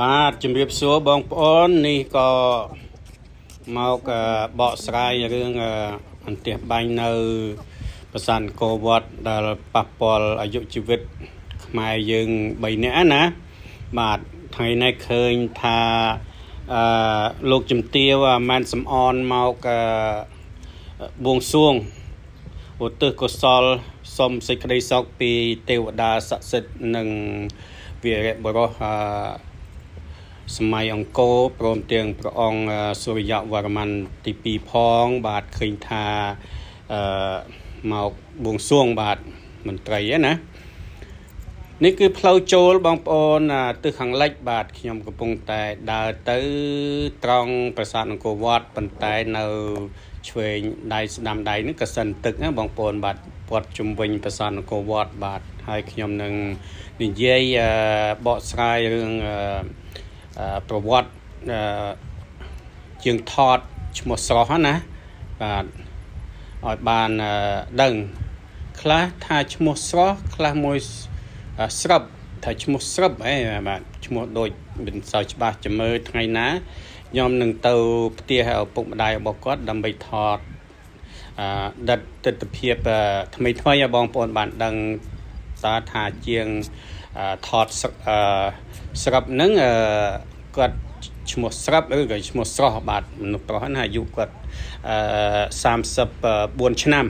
បាទជំរាបសួរបងប្អូននេះក៏មកបកស្រាយរឿងអន្ទះបាញ់នៅប្រាសាទអង្គរវត្តដែលប៉ះពាល់អាយុជីវិតខ្មែរយើង3នាក់ណាបាទថ្ងៃនេះឃើញថាលោកជំទាវម៉ែនសំអនមកបួងសួងឧទ្ទិសកុសលសូមសេចក្តីសុខពីទេវតាស័ក្តិសិទ្ធិនិងវីរបុរសសម័យអង្គរព្រមទាំងព្រះអង្គសូរ្យវរ្ម័នទី2ផងបាទឃើញថាមកបួងសួងបាទមន្ត្រីណានេះគឺផ្លូវចូលបងប្អូនទិសខាងលិចបាទខ្ញុំកំពុងតែដើរទៅត្រង់ប្រាសាទអង្គរវត្តប៉ុន្តែនៅឆ្វេងដៃស្ដាំដៃនេះក៏សិនទឹកណាបងប្អូនបាទព័ទ្ធជុំវិញប្រាសាទអង្គរវត្តបាទហើយខ្ញុំនឹងនិយាយបកស្រាយរឿងប្រវត្តិជាងថតឈ្មោះស្រស់ណាបាទឲ្យបានដឹងខ្លះថាឈ្មោះស្រស់ខ្លះមួយស្រាប់ថាឈ្មោះស្រាប់បាទឈ្មោះដូចមិនសូវច្បាស់ចាំមើលថ្ងៃណាខ្ញុំនឹងទៅផ្ទះឪពុកម្ដាយរបស់គាត់ដើម្បីថតដិតទិដ្ឋភាពថ្មីឲ្យបងប្អូនបានដឹងតើថាជាងថតស្រាប់នឹងគាត់ឈ្មោះស្រាប់ឬក៏ឈ្មោះស្រស់បាទមនុស្សប្រុសណាអាយុគាត់34ឆ្នាំ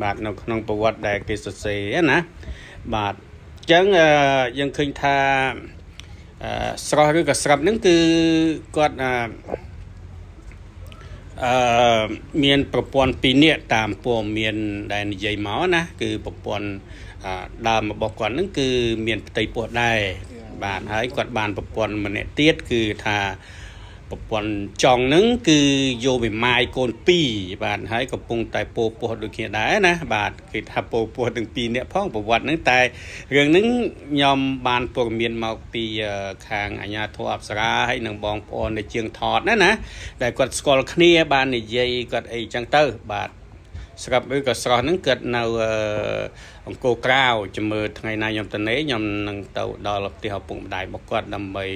បាទនៅក្នុងប្រវត្តិដែលគេសរសេរណាបាទអញ្ចឹងយើងឃើញថាស្រស់ឬក៏ស្រាប់ហ្នឹងគឺគាត់មានប្រព័ន្ធ2នាក់តាមព័ត៌មានដែលនិយាយមកណាគឺប្រព័ន្ធដើមរបស់គាត់ហ្នឹងគឺមានផ្ទៃពោះដែរបាទហើយគាត់បានប្រព័ន្ធម្នាក់ទៀតគឺថាប្រព័ន្ធចុងហ្នឹងគឺយកវិមាយកូន2បាទហើយកំពុងតែពោះដូចគ្នាដែរណាបាទគេថាពោះទាំង2នាក់ផងប្រវត្តិហ្នឹងតែរឿងហ្នឹងខ្ញុំបានព័ត៌មានមកពីខាងអាជ្ញាធរអប្សរាហើយនិងបងប្អូនដែលជាងថតណាដែលគាត់ស្គាល់គ្នាបាននិយាយគាត់អីចឹងទៅបាទស្រាប់ឬក៏ស្រស់ហ្នឹងគាត់នៅអង្គរក្រៅចាំមើលថ្ងៃណាខ្ញុំទៅនេះខ្ញុំនឹងទៅដល់ផ្ទះឪពុកម្ដាយរបស់គាត់ដើម្បី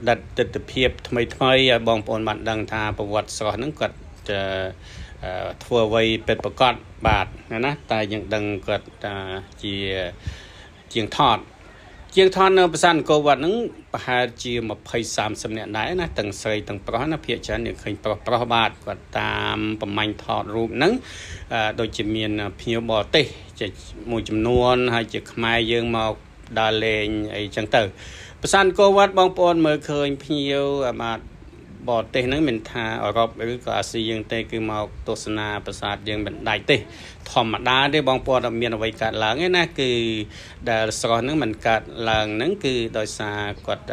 ដិតទិដ្ឋភាពថ្មីឲ្យបងប្អូនបានដឹងថាប្រវត្តិស្រស់ហ្នឹងគាត់ធ្វើអ្វីពិតប្រាកដបាទណាតែយើងដឹងគាត់ជាជាងថតនៅប្រាសាទអង្គរវត្តហ្នឹងប្រហែលជា20-30នាក់ដែរណាទាំងស្រីទាំងប្រុសណាភាគច្រើនយើងឃើញប្រុសបាទគាត់តាមប្រមាញ់ថតរូបហ្នឹងដូចជាមានភ្ញៀវបរទេសមួយចំនួនហើយជាខ្មែរយើងមកដើរលេងអីចឹងទៅប្រាសាទអង្គរវត្តបងប្អូនមើលឃើញភ្ញៀវបាទបរទេសហ្នឹងមិនថាអឺរ៉ុបឬក៏អាស៊ីយើងទេគឺមកទស្សនាប្រាសាទយើងមិនដាច់ទេធម្មតាទេបងប្អូនអត់មានអ្វីកើតឡើងទេណាគឺដែលស្រស់ហ្នឹងមិនកើតឡើងហ្នឹងគឺដោយសារគាត់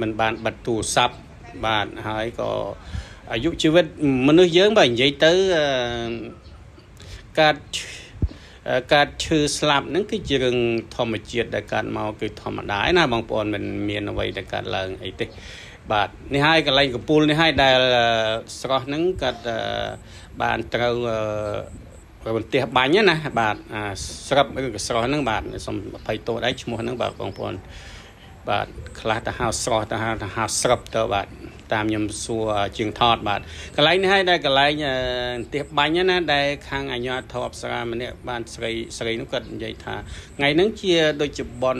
មិនបានបិទទូរស័ព្ទបាទហើយក៏អាយុជីវិតមនុស្សយើងបើនិយាយទៅកើតឈឺស្លាប់ហ្នឹងគឺជារឿងធម្មជាតិដែលកើតមកគឺធម្មតាណាបងប្អូនមិនមានអ្វីដែលកើតឡើងអីទេបាទនេះហើយកន្លែងកំពូលនេះហើយដែលស្រស់ហ្នឹងគាត់បានត្រូវរន្ទះបាញ់ណាបាទស្រាប់ឬក៏ស្រស់ហ្នឹងបាទសូមអភ័យទោសដែរឈ្មោះហ្នឹងបាទបងប្អូនបាទខ្លះទៅហៅស្រស់ទៅហៅស្រាប់ទៅបាទតាមខ្ញុំសួរជាងថតបាទកន្លែងនេះហើយដែលកន្លែងផ្ទះបាញ់ណាដែលខាងអាជ្ញាធរអប្សរាម្នាក់បានស្រីនោះគាត់និយាយថាថ្ងៃហ្នឹងជាដូចជាបន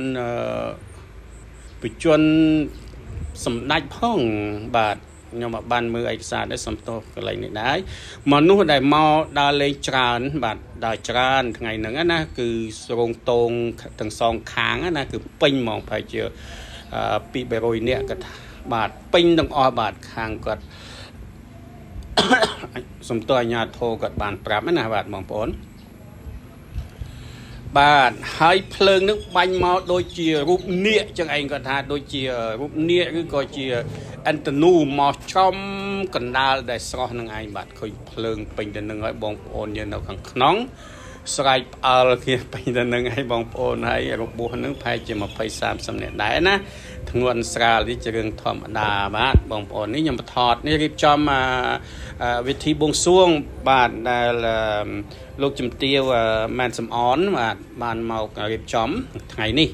បញ្ជនសម្ដេចផងបាទខ្ញុំអត់បានមើលឯកសារដែរសំទោសកន្លែងនេះដែរមនុស្សដែលមកដើរលេងច្រើនបាទដើរច្រើនថ្ងៃហ្នឹងណាគឺស្រងតងទាំងសងខាងណាគឺពេញហ្មងប្រហែលជា200នាក់គាត់បាទពេញទាំងអស់បាទខាងគាត់សំទោសអាជ្ញាធរគាត់បានប្រាប់ណាបាទបងប្អូនបាទហើយភ្លើងនឹងបាញ់មកដូចជារូបនាគចឹងឯងគាត់ថាដូចជារូបនាគឬក៏ជាអន្តនូមកចំកណ្ដាលដែលស្រស់នឹងឯងបាទឃើញភ្លើងពេញទៅនឹងហើយបងប្អូនយើងនៅខាងក្នុងស្រែកផ្អើលគ្នាពេញទៅនឹងហើយបងប្អូនហើយរបួសនឹងប្រហែលជា20-30នាក់ដែរណាធ្ងន់ស្រាលនេះជារឿងធម្មតាបាទបងប្អូននេះខ្ញុំបថតនេះរៀបចំវិធីបួងសួងបាទដែលលោកជំទាវម៉ែនសំអនបាទបានមករៀបចំថ្ងៃនេះ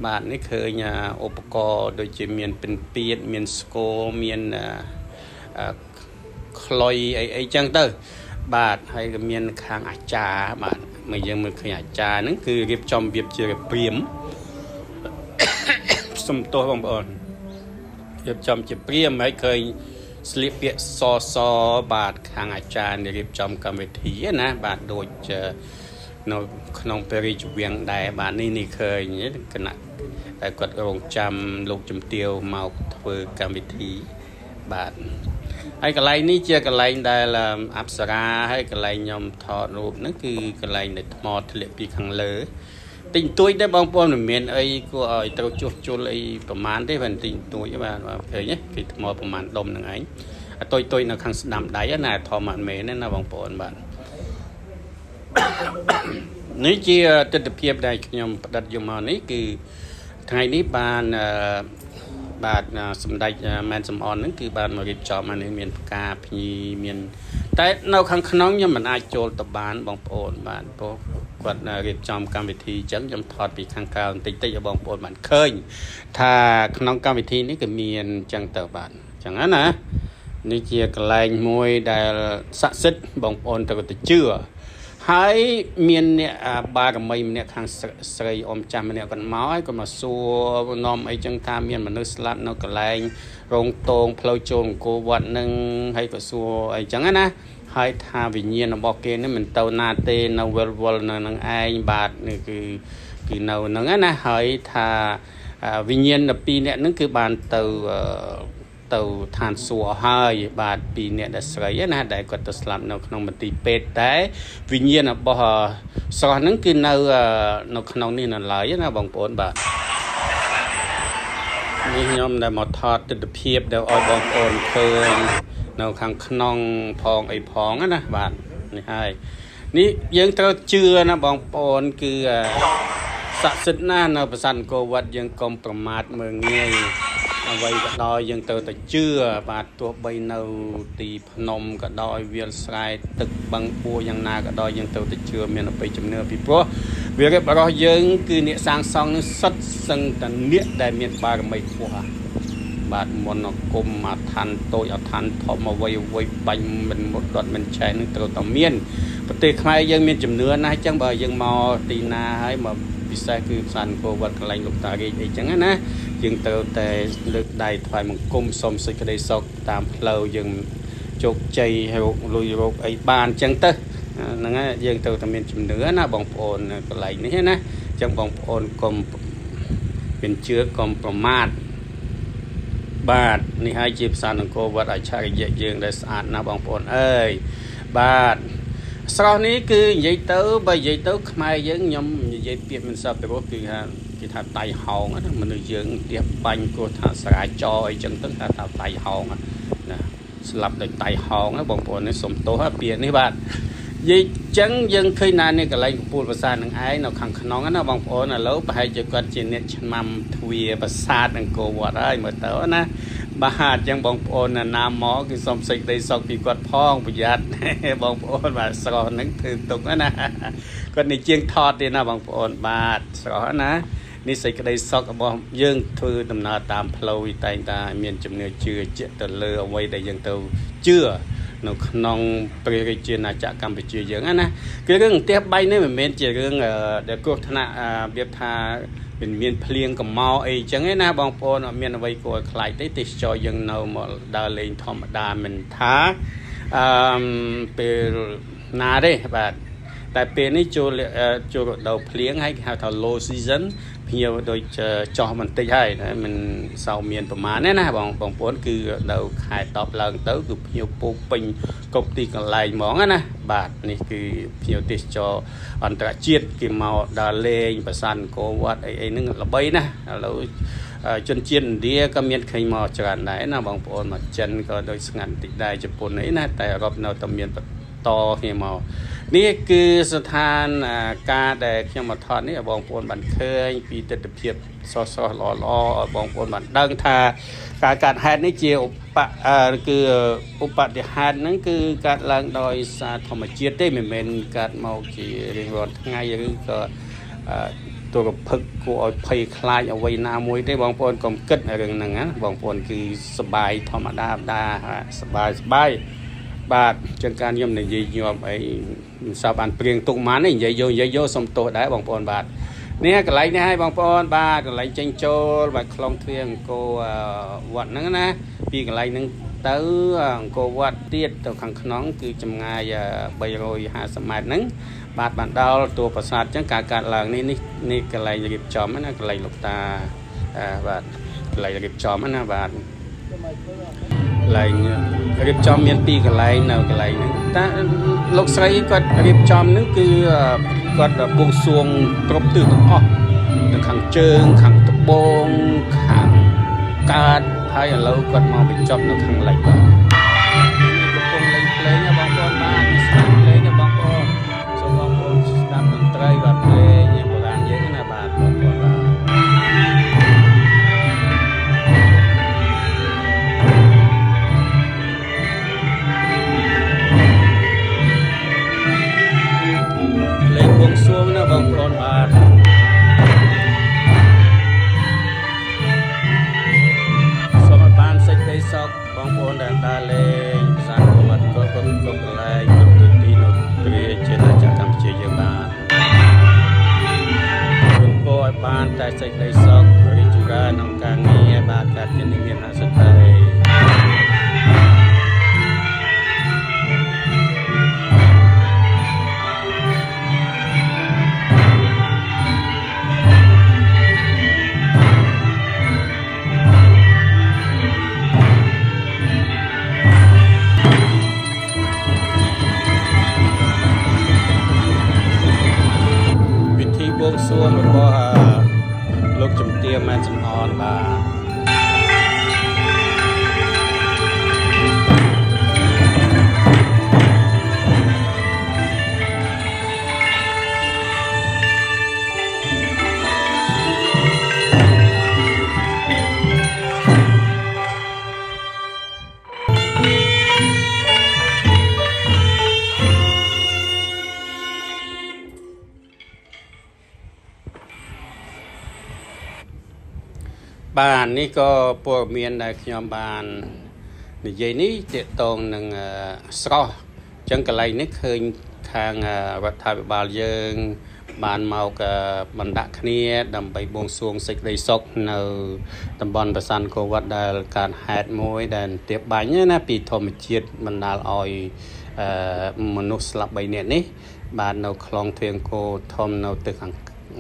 បាទនេះឃើញឧបករណ៍ដូចជាមានពិនពៀតមានស្គរមានខ្លុយអីចឹងទៅបាទហើយក៏មានខាងអាចារ្យបាទមកយើងមើលឃើញអាចារ្យហ្នឹងគឺរៀបចំវាជាព្រាមសំទោសបងប្អូនរៀបចំជាព្រាមហើយឃើញស្លៀកពាក់សបាទខាងអាចារ្យរៀបចំកម្មវិធីណាបាទដូចនៅក្នុងព្រះរាជវាំងដែរបាទនេះឃើញគណៈតែគាត់រងចាំលោកជំទាវមកធ្វើកម្មវិធីបាទហើយកន្លែងនេះជាកន្លែងដែលអប្សរាហើយកន្លែងខ្ញុំថតរូបហ្នឹងគឺកន្លែងដែលថ្មធ្លាក់ពីខាងលើតិចតួចដែរបងប្អូនមិនមានអីគួរឲ្យត្រូវជួសជុលអីប្រហែលទេបើតិចតួចបាទឃើញគេថ្មប្រហែលដុំហ្នឹងឯងតូចនៅខាងស្ដាំដៃណាធម្មតាមែនណាបងប្អូនបាទនេះជាទស្សនវិជ្ជាដែលខ្ញុំផ្ដិតយកមកនេះគឺថ្ងៃនេះបាទសម្ដេចម៉ែនសំអនហ្នឹងគឺបានមករៀបចំអានេះមានផ្កាភ្ញីមានតែនៅខាងក្នុងខ្ញុំមិនអាចចូលទៅបានបងប្អូនបាទព្រោះគាត់រៀបចំកម្មវិធីអញ្ចឹងខ្ញុំថតពីខាងក្រៅបន្តិចឲ្យបងប្អូនបានឃើញថាក្នុងកម្មវិធីនេះក៏មានអញ្ចឹងទៅបាទអញ្ចឹងណានេះជាកន្លែងមួយដែលស័ក្តិសិទ្ធិបងប្អូនត្រូវតែជឿហើយមានអ្នកបារមីម្នាក់ខាងស្រីអ៊ំចាស់ម្នាក់គាត់មកហើយគាត់មកសួរនាំអីចឹងថាមានមនុស្សស្លាប់នៅកន្លែងរោងតងផ្លូវចូលអង្គរវត្តនឹងហើយក៏សួរអីចឹងណាហើយថាវិញ្ញាណរបស់គេនេះមិនទៅណាទេនៅវិលវល់នៅនឹងឯងបាទនេះគឺនៅហ្នឹងណាហើយថាវិញ្ញាណ12នាក់ហ្នឹងគឺបានទៅឋានសួគ៌ហើយបាទ2នាក់ដែលស្រីណាដែលគាត់ទៅស្លាប់នៅក្នុងមន្ទីរពេទ្យតែវិញ្ញាណរបស់ស្រស់ហ្នឹងគឺនៅក្នុងនេះនៅឡើយណាបងប្អូនបាទនេះខ្ញុំដែលមកថតទស្សនវិជ្ជាដែលឲ្យបងប្អូនឃើញនៅខាងក្នុងផងអីផងណាបាទនេះហើយនេះយើងត្រូវជឿណាបងប្អូនគឺស័ក្តិសិទ្ធិណាស់នៅប្រាសាទអង្គរវត្តយើងកុំប្រមាថមើលងាយអ្វីក៏ដោយយើងត្រូវតែជឿបាទទោះបីនៅទីភ្នំក៏ដោយវាលស្រែទឹកបឹងបួយ៉ាងណាក៏ដោយយើងត្រូវតែជឿមានអបិយជំនឿពីព្រោះវារៀបរបស់យើងគឺអ្នកសាងសង់នឹងសុទ្ធសឹងតែអ្នកដែលមានបារមីខ្ពស់បាទមន្តអាគមអាឋានតូចអាឋានធំអ្វីបាញ់មិនមុតដុតមិនឆេះនឹងត្រូវតែមានប្រទេសខ្មែរយើងមានជំនឿណាស់អញ្ចឹងបើយើងមកទីណាហើយមកពិសេសគឺផ្សារអង្គរវត្តកន្លែងលោកតារាជអីចឹងណាយើងត្រូវតែលើកដៃថ្វាយបង្គំសូមសេចក្តីសុខតាមផ្លូវយើងជោគជ័យរកលុយរកអីបានចឹងទៅហ្នឹងហើយយើងត្រូវតែមានជំនឿណាបងប្អូនកន្លែងនេះណាអញ្ចឹងបងប្អូនកុំមានជឿកុំប្រមាថបាទនេះហើយជាផ្សារអង្គរវត្តអច្ឆរិយៈយើងដែលស្អាតណាស់បងប្អូនអើយបាទស្រស់នេះគឺនិយាយទៅបើនិយាយទៅខ្មែរយើងខ្ញុំនិយាយពាក្យមិនសប្បុរសគឺគេថាតៃហោងណាមនុស្សយើងផ្ទះបាញ់គ្រោះថាសារាចរអីចឹងទៅថាតៃហោងណាស្លាប់ដោយតៃហោងណាបងប្អូននេះសុំទោសពាក្យនេះបាទនិយាយចឹងយើងឃើញណានេះកន្លែងកំពូលប្រាសាទនឹងឯងនៅខាងក្នុងណាបងប្អូនឥឡូវប្រហែលជាគាត់ជាអ្នកឆ្មាំទ្វារប្រាសាទអង្គរវត្តហើយមើលទៅណាបាទអញ្ចឹងបងប្អូនណាមកគឺសុំសេចក្តីសុខពីគាត់ផងប្រយ័ត្នបងប្អូនបាទស្រស់ហ្នឹងធ្វើទុកណាគាត់នេះជាងថតទេណាបងប្អូនបាទស្រស់ណានេះសេចក្តីសុខរបស់យើងធ្វើដំណើរតាមផ្លូវតែងតែមានជំនឿជឿជាក់ទៅលើអ្វីដែលយើងទៅជឿនៅក្នុងព្រះរាជាណាចក្រកម្ពុជាយើងណាគឺរឿងផ្ទះបាយនេះមិនមែនជារឿងដែលគ្រោះថ្នាក់វាថាមានភ្លៀងកំម៉ោអីចឹងឯណាបងប្អូនអត់មានអ្វីគួរឲ្យខ្លាចទេទេសចរយើងនៅមកដើរលេងធម្មតាមិនថាពេលណាទេបាទតែពេលនេះចូលរដូវភ្លៀងហើយគេហៅថា low season ភ្ញៀវដូចចោះបន្តិចហើយមិនសូវមានប្រមាណទេណាបងប្អូនគឺនៅខែ10ឡើងទៅគឺភ្ញៀវពោពេញគ្រប់ទីកន្លែងហ្មងណាបាទនេះគឺភ្ញៀវទេសចរអន្តរជាតិគេមកដើរលេងប្រាសាទអង្គរវត្តអីហ្នឹងល្បីណាឥឡូវជនជាតិឥណ្ឌាក៏មានឃើញមកច្រើនដែរណាបងប្អូនមកចិនក៏ដូចស្ងាត់បន្តិចដែរជប៉ុនអីណាតែអឺរ៉ុបនៅតែមានបន្តគ្នាមកនេះគឺស្ថានការដែលខ្ញុំមកថតនេះបងប្អូនបានឃើញពីទស្សនវិជ្ជាស្រស់ល្អឲ្យបងប្អូនបានដឹងថាការកាត់ហេតុនេះជាឧបតិហេតុហ្នឹងគឺកាត់ឡើងដោយសារធម្មជាតិទេមិនមែនកាត់មកជារៀងរាល់ថ្ងៃឬក៏ទ ตัวกับพึกกูเอาเพยคลายเอาไว้หน้ามวยได้บางปอนก็กึดเรื่องนั้นนะบางปอนคือสบายธรรมดาสบายบาดจังการย่อมในยี่ยอมไอ้ชาวบ้านเปลี่ยนตุกมาเนี่ยใหญ่โยสมโตได้บางปอนบาดเนี่ยก็ไหลเนี่ยให้บางปอนบาดก็ไหลจังโจบาดคลองเทียงโกวัดนั้นนะปีก็ไหลนึงเต๋อโกวัดเตี้ยตัวขังขนองคือจำงายใบโรยหาสมัยนั้นบาดดาวตัวประสาทจังการหลังนี่ก็ไหลรีบจอมนะก็ไหลลูกตาบาดไหลรีบจอมนะบาดไหลรีบจอมเมียนปีก็ไหลแนวก็ไหลนึงแต่ลูกใส่ก็รีบจอมนึงคือก็บวงสรวงกรบตื่นอ๋อขังเจิงขังตะบงขังการให้เราก็มองไปจอบในขังไหลบ้างก็คงไหลเพลงเนี่ยบางคนบ้านสามเพลงเนี่ยบางคนส่วนบางคนสามดนตรีแบบเพลงเนี่ยโบราณเยอะนะบางคนบ้านเพลงบวงสรวงนะบางคนบ้านสอกบางคนได้เลยสารวัตรก็เลยก็ตีนตรีเจตจากทำเชียร์บ้านคุณพ่อบ้านแต่ใส่เลยสอกริจุราน้องกางนี้บ้านการที่นี่มีนาสไตบวงสรวงหลวงพ่อลูกจุ่มเตี้ยมาจำอ่อนมาบ้านนี่ก็พวกเมียนได้ขยมบ้านในเย็นนี้เจตงหนึ่งสระจังกะไรนี่เคยทางรัฐบาลยังบ้านเมากับบรรดาคณีดำไปบวงสรวงสิกได้ซกในตำบลประสันโกวัดได้การแฮดมวยได้เตียบใบเนี่ยนะปีธรรมจิตบรรดาออยมนุษย์สลับใบเนี่ยนี่บ้านเราคลองเทียงโกทอมเราตึกขัง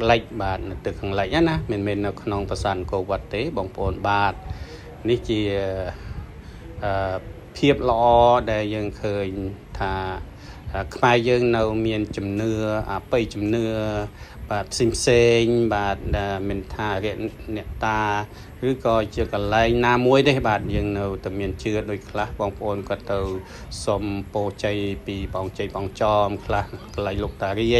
ไหลบาทตึกขังไหลนะเป็นเราขนองประสันโกวัดเตะบองปนบาทนี่จีเพียบล้อได้ยังเคยทาขมายยังเราเมียนจุ่มเนื้อไปจุ่มเนื้อบาดซิมเซงบาดเมนทาเรนเนตาหรือก็เจอกันไล่นามวยได้บาดยังเราแต่เมียนเชื่อโดยคลาบองปนก็เตาสมโปใจปีปองใจปองจอมคลาไล่ลูกตาเรีย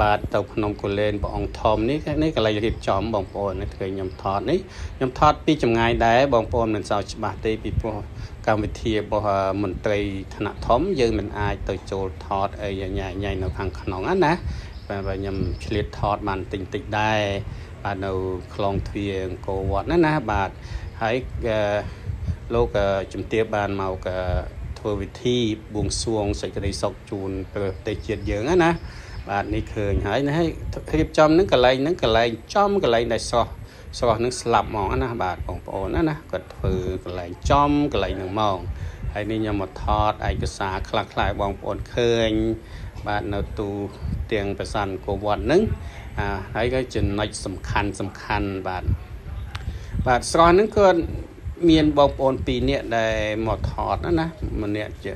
บาดเตาพนมกุเลนปองทอมนี่ก็ไล่รีบจอมบองปนนี่เคยยำทอดนี่ยำทอดปีจำไงได้บองปนมันสาวฉบับได้ปีพวกการวิธีบ่มนตรีธนาทอมยังมันอายตัวโจทอดใหญ่ในทางขนมอันนะไปยำเฉลี่ยทอดมันติดได้บาดเราคลองเทียงโกวัดนั่นนะบาดให้โลกจุ่มเตี้ยบานเมากับทัววิธีบวงสรวงใส่กระไดซอกจูนเปิดเตะเจียดเยอะนะบาดนี่เคยให้รีบจอมนึกกะไรจอมกะไรในสอนึกสลับมองนะบาดของโอนนะก็ถือกะไรจอมกะไรหนึ่งมองไอ้นี่ยังมาทอดไอ้กระสาคลายบองโอนเคยบาดเราตูเตียงประสันโกวัดนึงไอ้ก็จะในสำคัญบาดสอนนึงก็เมียนบองโอนปีเนี่ยได้หมดทอดนะมันเนี่ยจะ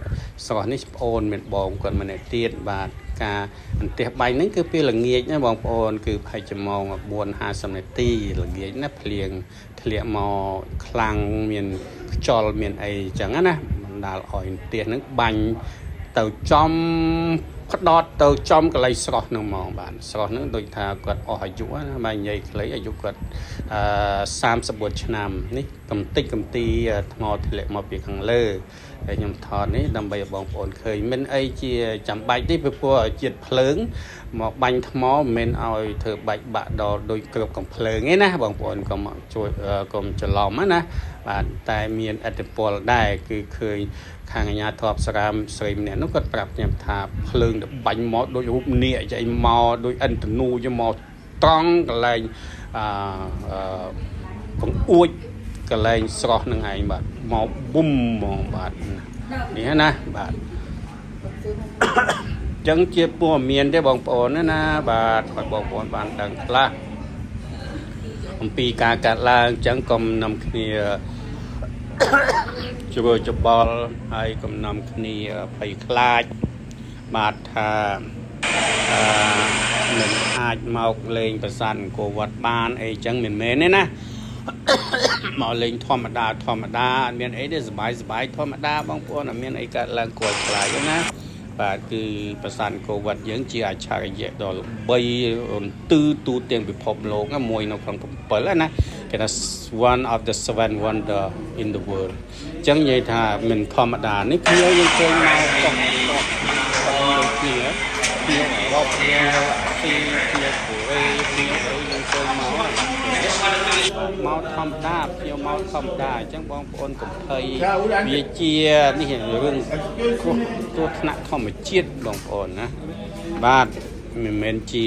สอนนี่โอนเป็นบองก่อนมันเนี่ยเตียนบาดกาอันเตียใบนั้นคือเป็นหลังเงียนะบองโอนคือใครจะมองบวน50 นาทีหลังเงียนะเพลียงทะเลมอคลังเมียนจอลเมียนไอจังนะมันดาลอ่อยเตียนนึกบังเต่าจอมเพ ផ្ដោតទៅចំកន្លែងស្រស់នឹងហ្មងបាទស្រស់នឹងដូចថាគាត់អស់អាយុណាម៉ែនិយាយខ្លីអាយុគាត់34ឆ្នាំនេះកំតិចកំទីថ្មធ្លាក់មកពីខាងលើហើយខ្ញុំថតនេះដើម្បីឲ្យបងប្អូនឃើញមិនអីជាចាំបាច់ទេពីព្រោះជាតិភ្លើងមកបាញ់ថ្មមិនមែនឲ្យធ្វើបាច់បាក់ដល់ដូចគ្រប់កំភ្លើងទេណាបងប្អូនកុំជួយកុំច្រឡំណាបាទតែមានអត្តពលដែរគឺឃើញខាងអាញាធរស្រាមស្រីម្នាក់នោះគាត់ប្រាប់ខ្ញុំថាភ្លើងទៅបាញ់មកដូចរូបនាគចៃមកដូចឥន្ទនូយកមកត្រង់កន្លែងបង្អួចកន្លែងស្រស់នឹងឯងបាទមកប៊ុំហ្មងបាទនេះណាបាទចឹងជាព័ត៌មានទេបងប្អូនណាបាទឲ្យបងប្អូនបានដឹងខ្លះអំពីការកាត់ឡើងចឹងកុំនាំគ្នាជួបច្បល់ហើយកុំនាំគ្នាភ័យខ្លាចបាទថាមិនអាចមកលេងប្រាសាទអង្គរវត្តបានអីចឹងមិនមែនទេណាមកលេងធម្មតាអត់មានអីទេសบายធម្មតាបងប្អូនអត់មានអីកើតឡើងគួរខ្លាចទេណាបាទគឺប្រាសាទអង្គរវត្តយើងជាអច្ឆរិយៈដ៏ល្បីរន្ទឺទូទាំងពិភពលោកមួយនៅក្នុង7ណាគេថា one of the seven wonder in the world អញ្ចឹងនិយាយថាមិនធម្មតានេះភ្ញៀវយើងឃើញមកកោះភ្ញៀវរកភ្ញៀវពីភ្ញៀវកូរ៉េពីអីយើងឃើញមកធម្មតាភ្ញៀវមកធម្មតាអញ្ចឹងបងប្អូនកុំភ័យវាជានេះរឿងគ្រោះថ្នាក់ធម្មជាតិបងប្អូនណាបាទមិនមែនជា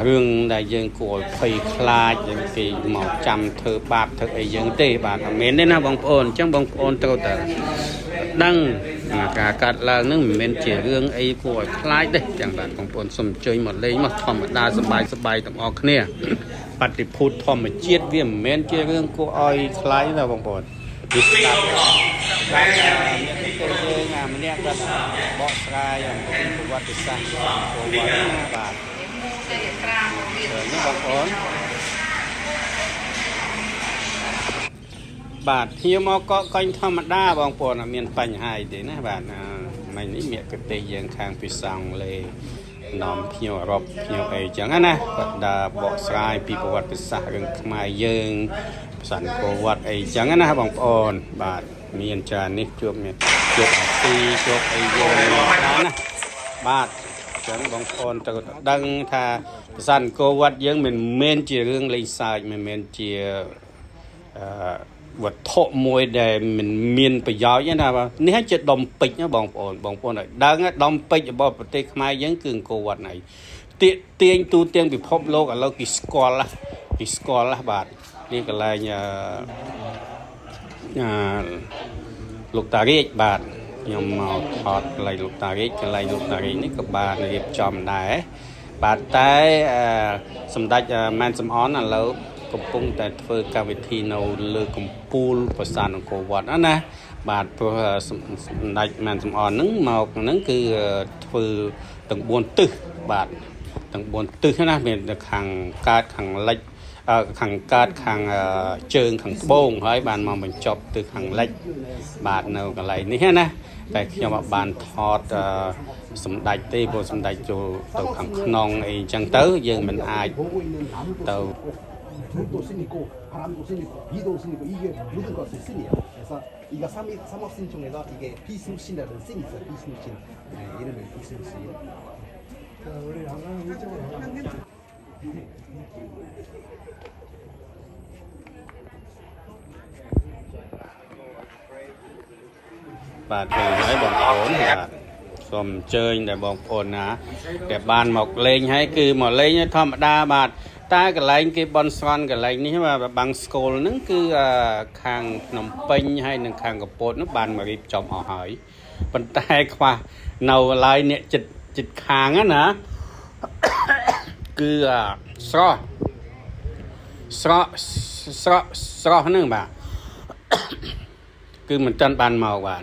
រឿងដែលយើងគួរភ័យខ្លាចយើងគេមកចាំធ្វើបាបធ្វើអីយើងទេបាទអត់មែនទេណាបងប្អូនអញ្ចឹងបងប្អូនត្រូវតែដឹងការកាត់ឡើងនឹងមិនមែនជារឿងអីគួរឲ្យខ្លាចទេចឹងបាទបងប្អូនសូមអញ្ជើញមកលេងមកធម្មតាសប្បាយទាំងអស់គ្នាបតិភូតធម្មជាតិវាមិនមែនជារឿងគួរឲ្យខ្លាចទេបងប្អូនវាស្ដាប់បាទយើងម្នាក់គាត់បកស្រាយអំពីប្រវត្តិសាស្ត្រអង្គរវត្តណាបាទបងប្អូនបាទខ្ញុំមកកកកធម្មតាបងប្អូនអត់មានបញ្ហាទេណាបាទមិញនេះមានកទេយើងខាងពិសងលេនាំភ្ញៀវអឺរ៉ុបភ្ញៀវអីចឹងណាគាត់ដើរបកស្រាយពីប្រវត្តិសាស្ត្ររឿងខ្មែរយើងប្រាសាទអង្គរវត្តអីចឹងណាបងប្អូនបាទមានច្រើននេះជួបអាស៊ីជួបអីយើងណាបាទចឹងបងប្អូនត្រូវដឹងថាប្រាសាទអង្គរវត្តយើងមិនមែនជារឿងលេងសើចមិនមែនជាវត្ថុមួយដែលមិនមានប្រយោជន៍ណាបាទនេះជាដុំពេជ្រណាបងប្អូនឲ្យដឹងដុំពេជ្ររបស់ប្រទេសខ្មែរយើងគឺអង្គរវត្តnàyទាញទូទាំងពិភពលោកឥឡូវគេស្គាល់បាទនេះកន្លែងលោកតារាជបាទខ្ញុំមកថតកន្លែងលោកតារាជនេះក៏បានរៀបចំដែរបាទតែសម្ដេចម៉ែនសំអនឥឡូវកំពុងតែធ្វើកម្មវិធីនៅលើកំពូលប្រាសាទអង្គរវត្តណាបាទព្រោះសម្ដេចម៉ែនសំអនហ្នឹងមកហ្នឹងគឺធ្វើទាំង4ទិសបាទទាំង4ទិសណាមានខាងកើតខាងលិចខាងកើតខាងជើងខាងត្បូងហើយបានមកបញ្ចប់ទិសខាងលិចបាទនៅកន្លែងនេះណាតែខ្ញុំអត់បានថតសម្ដេចទេព្រោះសម្ដេចចូលទៅខាងក្នុងអីចឹងទៅយើងមិនអាចទៅ눈도 쓰니고 바람도 쓰니고 비도 쓰니고 이게 모든 것이 쓴이에요. 그래서 이거 삼업신 중에서 이게 비수신이라는 신이 있어요. 비수신 이름이 비수신. 자 우리 한강 이쪽으로បាទពេលហើយបងប្អូនបាទសូមអញ្ជើញដល់បងប្អូនណាដែលបានមកលេងហើយគឺមកលេងធម្មតាបាទតែកន្លែងគេបនស្រន់កន្លែងនេះបាទបាំងស្គលហ្នឹងគឺខាងភ្នំពេញហើយនិងខាងកំពតនោះបានមករៀបចំអស់ហើយប៉ុន្តែខ្វះនៅឡើយអ្នកចិត្តខាងណាគឺស្រស់ហ្នឹងបាទគឺមិនទាន់បានមកបាទ